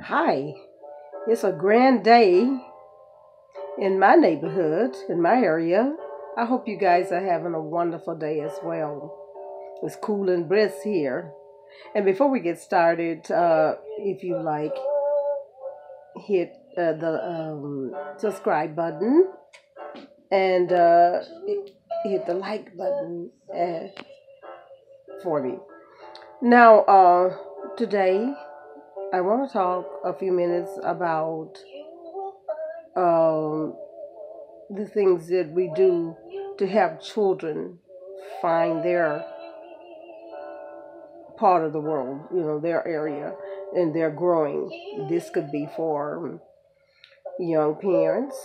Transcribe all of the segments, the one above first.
Hi, it's a grand day in my neighborhood, in my area. I hope you guys are having a wonderful day as well. It's cool and brisk here. And before we get started, if you like, hit the subscribe button and hit the like button for me. Now, today I want to talk a few minutes about um, the things that we do to help children find their part of the world, their area, and they're growing. This could be for young parents,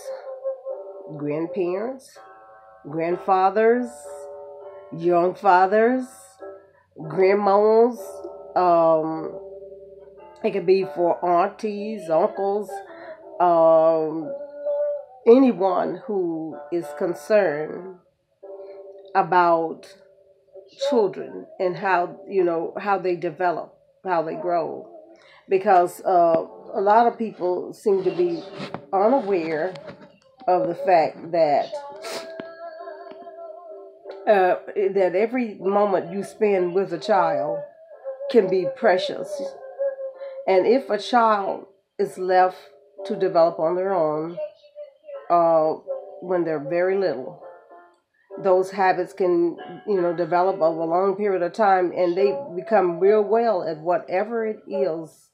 grandparents, grandfathers, young fathers, grandmas. It could be for aunties, uncles, um, anyone who is concerned about children and how they develop, how they grow, because a lot of people seem to be unaware of the fact that that every moment you spend with a child can be precious, and if a child is left to develop on their own when they're very little, those habits can, develop over a long period of time, and they become real well at whatever it is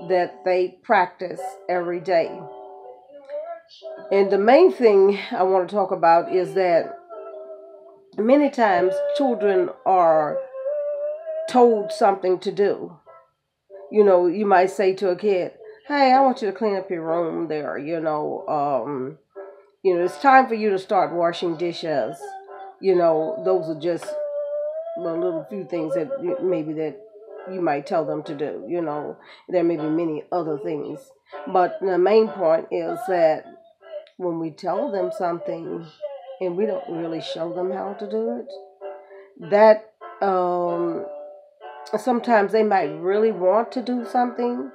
that they practice every day. And the main thing I want to talk about is that many times children are told something to do. You might say to a kid, "Hey, I want you to clean up your room there, it's time for you to start washing dishes." Those are just a little few things that you might tell them to do. There may be many other things. But the main point is that when we tell them something and we don't really show them how to do it, that sometimes they might really want to do something,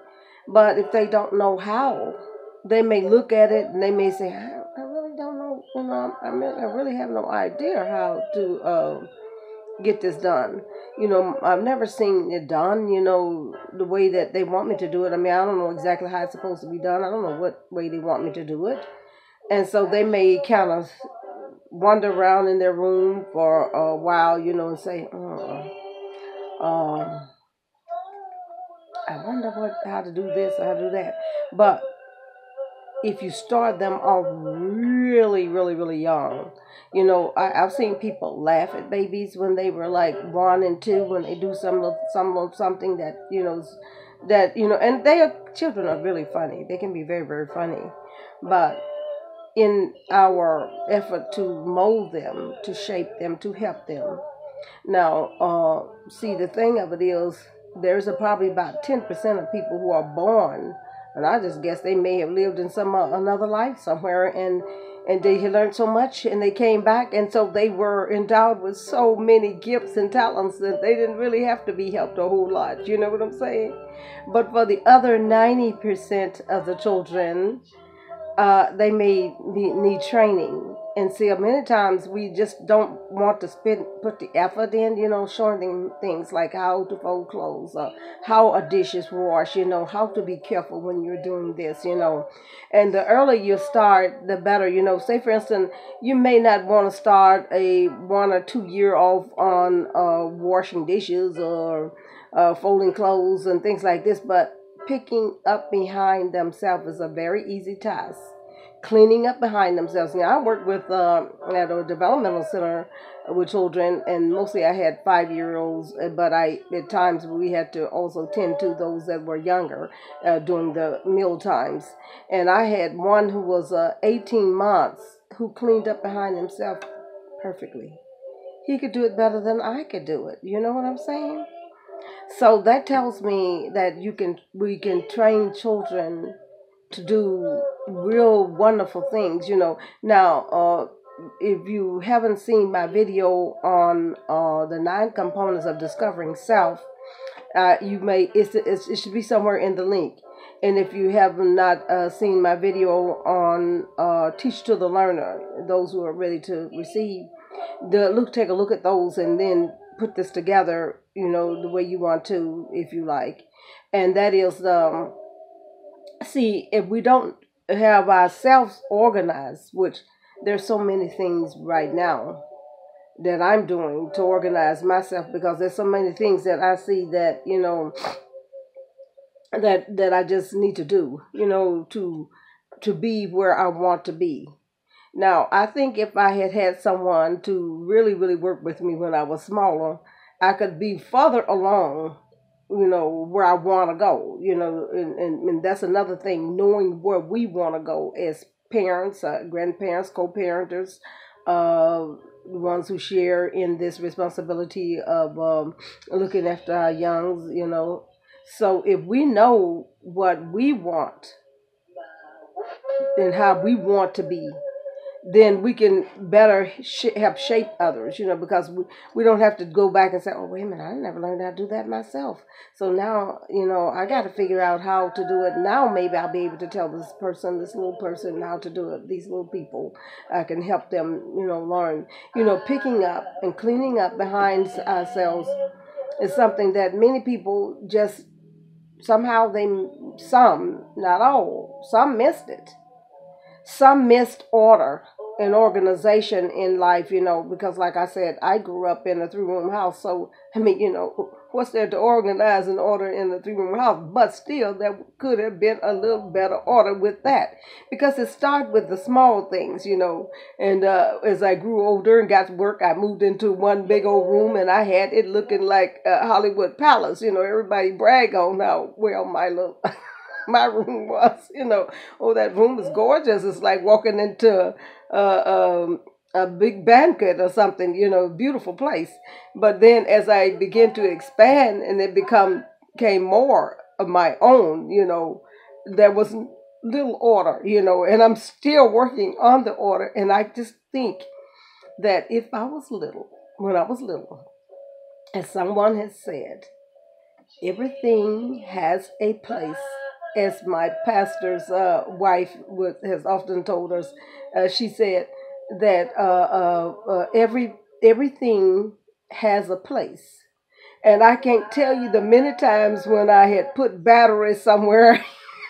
but if they don't know how, they may look at it and they may say, I really don't know, I really have no idea how to get this done. I've never seen it done, the way that they want me to do it. I don't know exactly how it's supposed to be done. I don't know what way they want me to do it. And so they may kind of wander around in their room for a while, and say, I wonder how to do this or how to do that. But if you start them off really, really, really young, I've seen people laugh at babies when they were like 1 and 2, when they do something and children are really funny. They can be very, very funny. But in our effort to mold them, to shape them, to help them. Now, see, the thing of it is, there's probably about 10% of people who are born, and I just guess they may have lived in some another life somewhere, and they had learned so much, and they came back, and so they were endowed with so many gifts and talents that they didn't really have to be helped a whole lot. You know what I'm saying? But for the other 90% of the children, they may need training. And see, many times we just don't want to put the effort in, showing them things like how to fold clothes, how a dish is washed, how to be careful when you're doing this, And the earlier you start, the better, Say, for instance, you may not want to start a 1 or 2 year off on washing dishes or folding clothes and things like this, but picking up behind themselves is a very easy task. Cleaning up behind themselves. Now, I worked with at a developmental center with children, and mostly I had 5-year-olds, but at times we had to also tend to those that were younger during the meal times. And I had one who was 18 months who cleaned up behind himself perfectly. He could do it better than I could do it. You know what I'm saying? So that tells me that we can train children to do real wonderful things, Now, if you haven't seen my video on the 9 components of discovering self, You may it should be somewhere in the link. And if you have not seen my video on Teach to the Learner, those who are ready to receive, take a look at those and then put this together, the way you want to, if you like. And that is, see, if we don't have ourselves organized, which there's so many things right now that I'm doing to organize myself, because there's so many things that I see that, that I just need to do, to be where I want to be. Now, I think if I had had someone to really, really work with me when I was smaller, I could be further along, where I want to go, and that's another thing, knowing where we want to go as parents, grandparents, co-parenters, the ones who share in this responsibility of looking after our youngs, So if we know what we want and how we want to be, then we can better help shape others, because we don't have to go back and say, oh, wait a minute, I never learned how to do that myself. So now, I got to figure out how to do it. Now maybe I'll be able to tell this little person how to do it. These little people, I can help them, learn. Picking up and cleaning up behind ourselves is something that many people just somehow some, not all, some missed it. Some missed order and organization in life, because like I said, I grew up in a 3-room house. So, what's there to organize and order in a 3-room house? But still, there could have been a little better order with that, because it started with the small things, And as I grew older and got to work, I moved into one big old room, and I had it looking like a Hollywood palace. Everybody brag on how well my room was, oh, that room is gorgeous. It's like walking into a big banquet or something, beautiful place. But then as I began to expand and it became more of my own, there was little order, and I'm still working on the order. And I just think that when I was little, as someone has said, everything has a place. As my pastor's wife has often told us, she said that everything has a place. And I can't tell you the many times when I had put batteries somewhere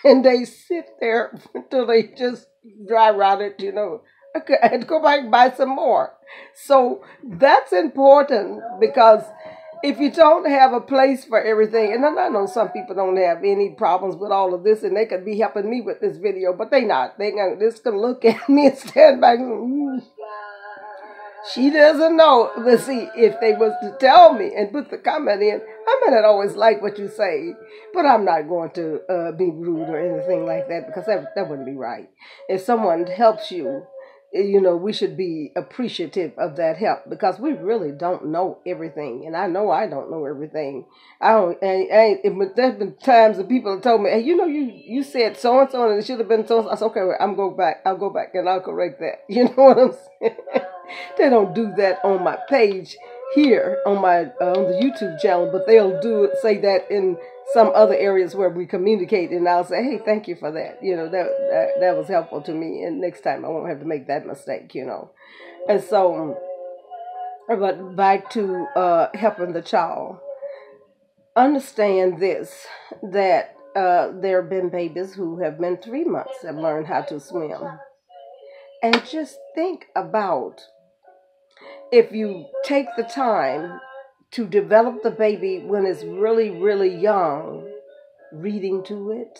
and they sit there until they just dry rotted, I had to go back and buy some more. So that's important, because if you don't have a place for everything, and I know some people don't have any problems with all of this, and they could be helping me with this video, but they not. They're just going to look at me and stand back and, she doesn't know. But see, if they was to tell me and put the comment in, I may not always like what you say, but I'm not going to be rude or anything like that, because that wouldn't be right. If someone helps you, we should be appreciative of that help, because we really don't know everything. And I know I don't know everything. But there's been times that people have told me, hey, you said so-and-so and it should have been so-and-so. I said, okay, well, I'll go back and I'll correct that. You know what I'm saying? They don't do that on my page here on the YouTube channel, but they'll say that in some other areas where we communicate, and I'll say, hey, thank you for that. That was helpful to me, and next time I won't have to make that mistake, And so, but back to helping the child. Understand this, that there have been babies who have been 3 months have learned how to swim. And just think about, if you take the time to develop the baby when it's really, really young, reading to it,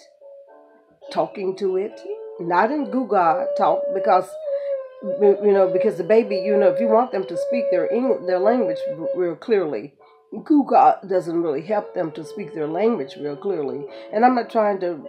talking to it, not in Google talk, because the baby, if you want them to speak their language real clearly, Google doesn't really help them to speak their language real clearly. And I'm not trying to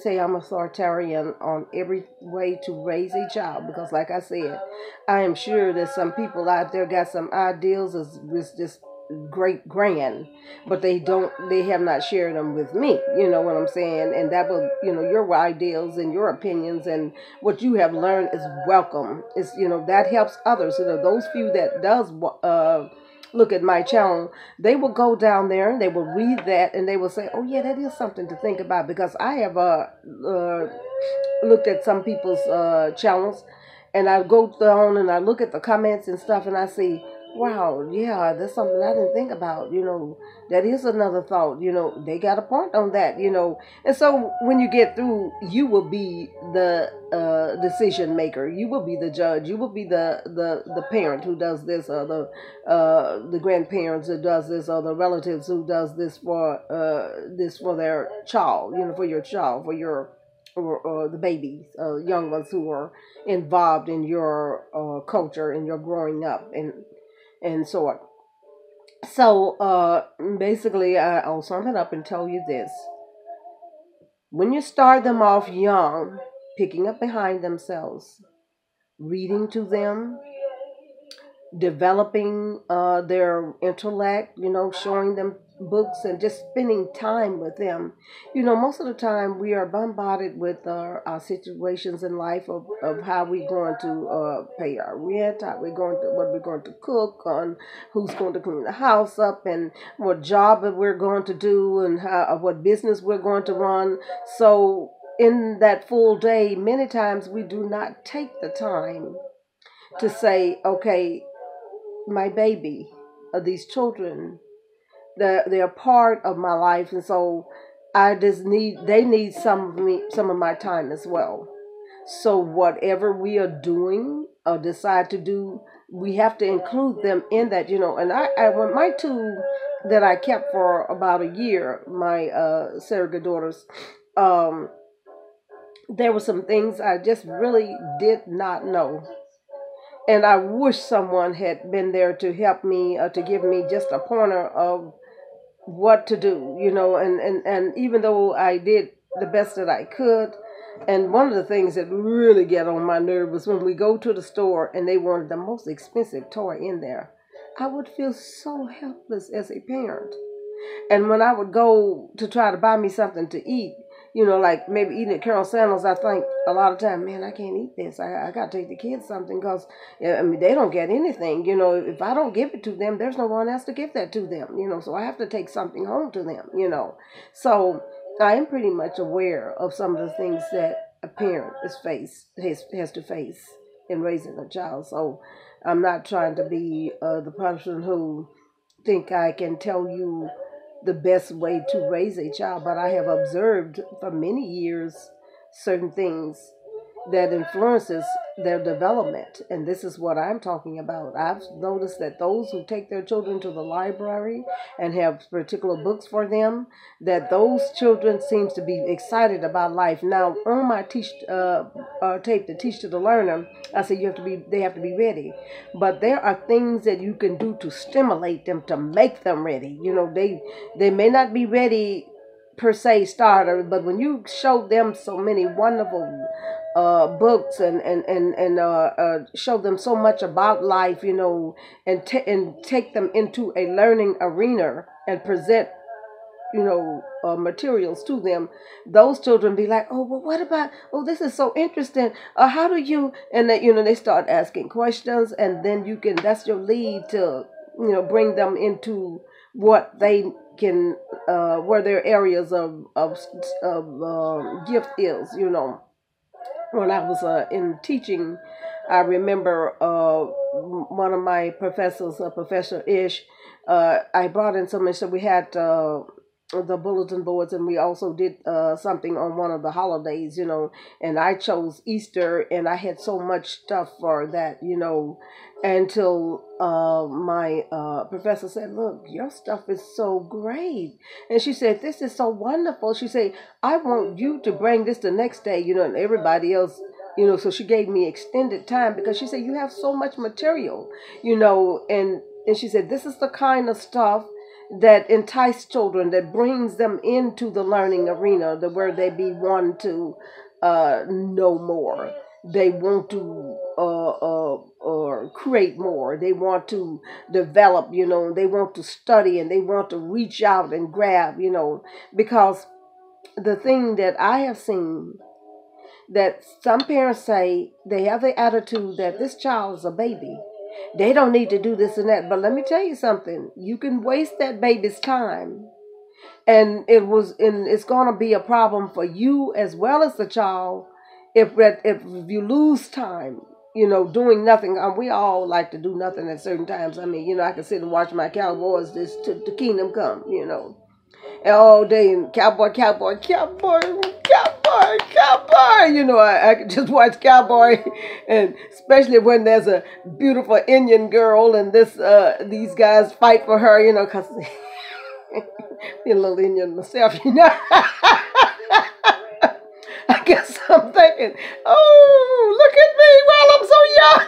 say I'm authoritarian on every way to raise a child, because like I said, I am sure that some people out there got some ideals as just grand, but they have not shared them with me. You know what I'm saying? And that will, your ideals and your opinions and what you have learned is welcome. It's, that helps others. Those few that does look at my channel, they will go down there and they will read that and they will say, oh yeah, that is something to think about, because I have looked at some people's channels, and I go down and I look at the comments and stuff, and I see, wow, yeah, that's something I didn't think about. That is another thought. They got a point on that. And so when you get through, you will be the decision maker. You will be the judge. You will be the parent who does this, or the grandparents who does this, or the relatives who does this for their child. For your child, for your or the babies, young ones who are involved in your culture and your growing up and so on. So basically, I'll sum it up and tell you this: when you start them off young, picking up behind themselves, reading to them, developing their intellect, showing them books and just spending time with them. Most of the time we are bombarded with our situations in life of how we're going to pay our rent, how we're going to, what we're going to cook, on who's going to clean the house up, and what job that we're going to do, and what business we're going to run. So in that full day, many times we do not take the time to say, okay, my baby, these children, they're part of my life, and so they need some of my time as well. So whatever we are doing or decide to do, we have to include them in that. And when my two that I kept for about a year, my surrogate daughters, there were some things I just really did not know. And I wish someone had been there to help me, to give me just a pointer of what to do, and even though I did the best that I could, and one of the things that really get on my nerve was when we go to the store and they wanted the most expensive toy in there. I would feel so helpless as a parent. And when I would go to try to buy me something to eat, like maybe eating at Carol Sandals, I think a lot of time, man, I can't eat this. I got to take the kids something, because, they don't get anything. If I don't give it to them, there's no one else to give that to them, so I have to take something home to them. So I am pretty much aware of some of the things that a parent has to face in raising a child. So I'm not trying to be the person who think I can tell you the best way to raise a child, but I have observed for many years certain things that influences their development, and this is what I'm talking about. I've noticed that those who take their children to the library and have particular books for them, that those children seems to be excited about life. Now, on my tape to teach to the learner, I say they have to be ready, but there are things that you can do to stimulate them, to make them ready. They may not be ready per se starter, but when you show them so many wonderful books and show them so much about life, and take them into a learning arena and present materials to them, those children be like, oh, well, what about, oh, this is so interesting, how do you, and they start asking questions, and then that's your lead to bring them into what they can, where their areas of gift is. When I was in teaching, I remember one of my professors, Professor Ish, I brought in something. So we had the bulletin boards, and we also did something on one of the holidays, and I chose Easter, and I had so much stuff for that, until my professor said, look, your stuff is so great. And she said, this is so wonderful. She said, I want you to bring this the next day, and everybody else, so she gave me extended time, because she said, you have so much material, and she said, this is the kind of stuff that entice children, that brings them into the learning arena, where they be one to know more. They want to or create more. They want to develop, they want to study, and they want to reach out and grab, because the thing that I have seen, that some parents say, they have the attitude that this child is a baby, They don't need to do this and that. But let me tell you something. You can waste that baby's time, and it's going to be a problem for you as well as the child if you lose time, doing nothing. We all like to do nothing at certain times. I mean, I can sit and watch my Cowboys just to the kingdom come, and all day, and cowboy, cowboy, cowboy, cowboy, cowboy. I could just watch cowboy, and especially when there's a beautiful Indian girl and these guys fight for her, because be a little Indian myself, I guess I'm thinking, oh, look at me while I'm so young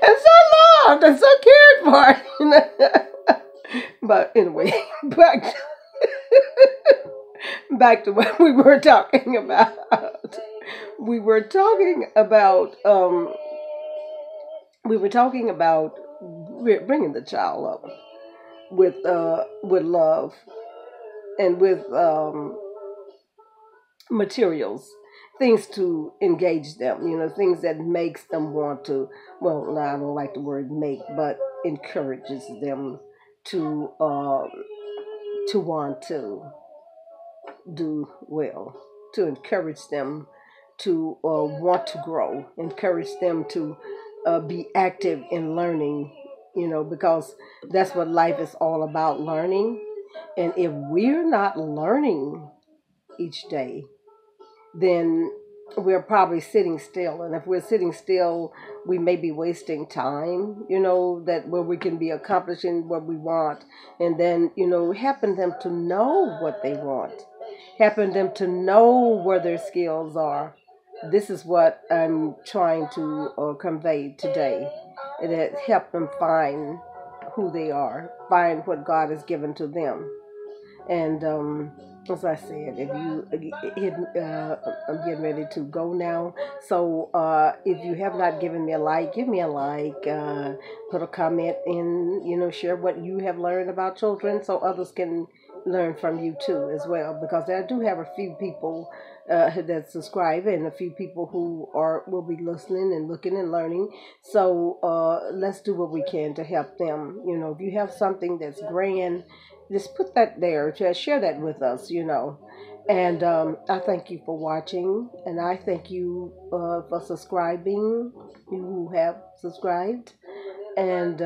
and so loved and so cared for. But anyway, back to what we were talking about. We were talking about bringing the child up with love and with materials, things to engage them, things that makes them want to, well, I don't like the word make, but encourages them to want to do well, to encourage them to want to grow, encourage them to be active in learning, because that's what life is all about, learning. And if we're not learning each day, then we're probably sitting still. And if we're sitting still, we may be wasting time, that where we can be accomplishing what we want. And then, helping them to know what they want, helping them to know where their skills are. This is what I'm trying to convey today. It help them find who they are, find what God has given to them. And as I said, I'm getting ready to go now. So if you have not given me a like, give me a like. Put a comment in, share what you have learned about children, so others can learn from you too as well. Because I do have a few people that subscribe, and a few people who will be listening and looking and learning. So let's do what we can to help them. If you have something that's grand, just put that there. Just share that with us. And I thank you for watching, and I thank you for subscribing. You who have subscribed, and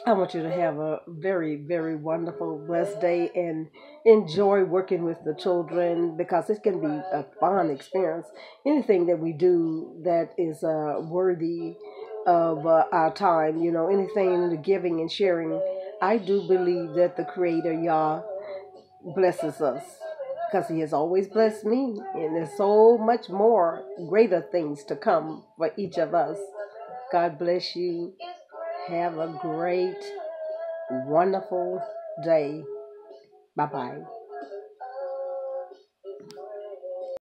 I want you to have a very, very wonderful, blessed day, and enjoy working with the children, because it can be a fun experience. Anything that we do that is worthy of our time, anything the giving and sharing, I do believe that the Creator, Yah, blesses us, because He has always blessed me, and there's so much more greater things to come for each of us. God bless you. Have a great, wonderful day. Bye-bye.